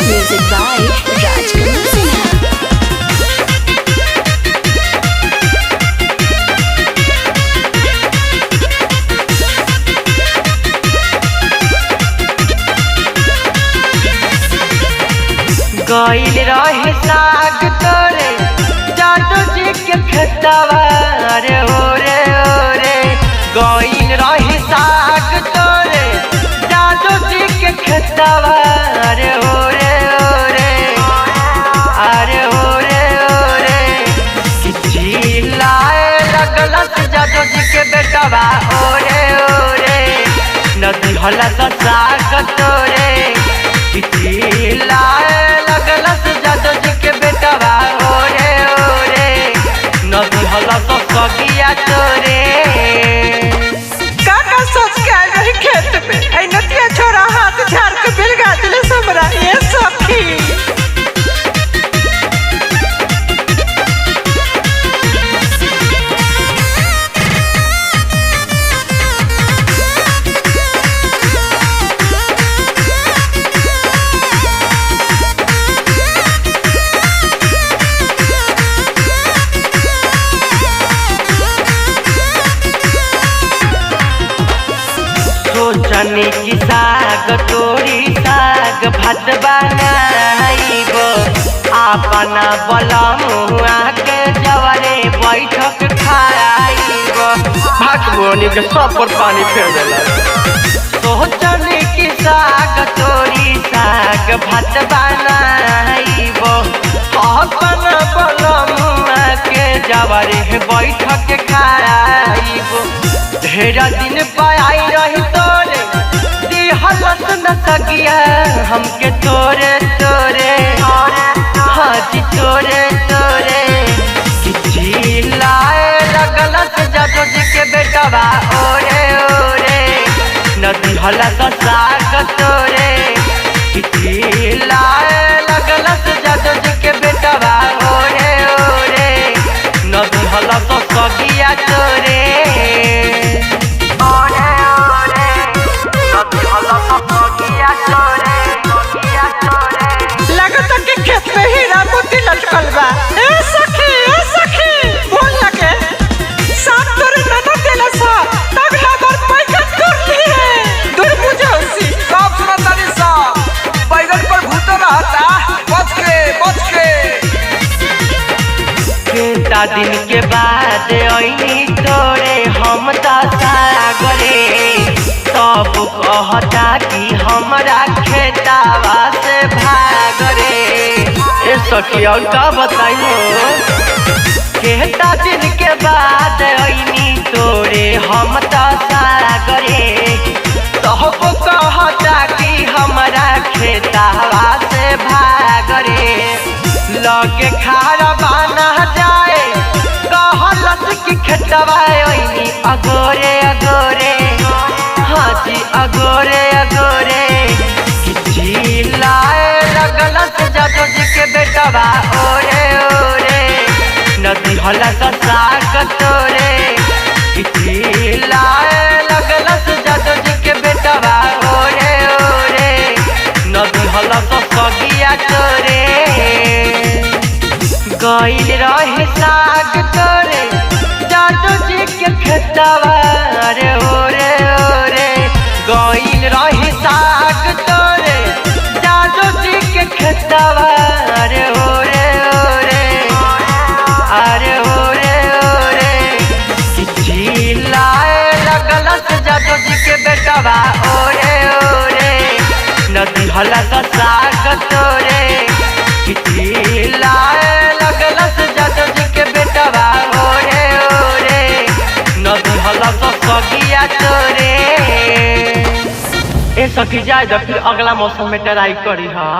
Music by Rajkumar Sinha. गइल रहे साग तोरे जादू जी के खेतवा रे ओरे ओरे। गइल रहे साग तोरे जादू जी के खेतवा रे ओरे ओरे। अरे ओरे ओरे चिल्लाए लगलस जादू जी के बेटवा ओरे ओरे। नदी हला साग तोरे चिल्लाए लगलस जादू जी के बेटवा ओरे ओरे। नदी हला सगिया तोरे। काका सोच के आए रही खेत में ऐ नतिया छोरा हाथ झाड़ के बिलगा दिले हमरा ये सखी। सोचनी की साग तोरी साग भात बनाइबो अपना बलमुआ के जवरे बैठक खाइबो। भागवनी के सब पर पानी फेर देला। सोचनी की साग तोरी साग भात बनाइबो अपना बलमुआ के जवरे बैठक खाइबो। ढेरा दिन पाई रही तोरे दिहलस न सगिया हमके तोरे तोरे। हाँ जी तोरे तोरे चिल्लाए लगलस जादू जी के बेटवा ओरे ओरे। नदी हलस साग तोरे चिल्लाए लगलस जादू जी के बेटवा ओरे ओरे। नदी हलस सगिया तोरे। लगता कि खेत में हीरा मोती लटकल बा। ए सखी बोल लगे साथ तोरे ननद देला सा तब हमर पैसा कर लिए दूर बुझौसी सब सुनतानी सा बैगन पर भूत रहता बच के। केता दिन के बाद आईनी तोरे हम सागरे सब कहता कि हमरा खेतावा से भागरे। ए सखी और का बताइयो। केता दिन के बाद आईनी तोरे हम सागरे सब कहता कि हमरा खेतावा से भागरे। लगे खारा बाना जाए कहलस कि खेतवा ओइनी अगोरे अगोरे। हाँ जी अगोरे अगोरे चिल्लाए लगलस जादू जी के बेटवा ओरे ओरे। नदी हलस साग तोरे चिल्लाए लगलस जादू जी के बेटवा ओरे ओरे। नदी हलस सगिया तोरे। गइल रहे साग तोरे जादू जी के खेतवा रे ओरे ओरे। गइल रहे साग तोरे जादू जी के खेतवा रे ओरे ओरे। अरे ओरे ओरे चिल्लाए लगलस जादू जी के बेटवा ओरे ओरे। नदी हलस साग तोरे चिल्लाए लगलस जादू जी के बेटवा ओरे ओरे। नदी हलस सगिया तोरे। ए सखी जाए फिर अगला मौसम में ट्राई करी। हाँ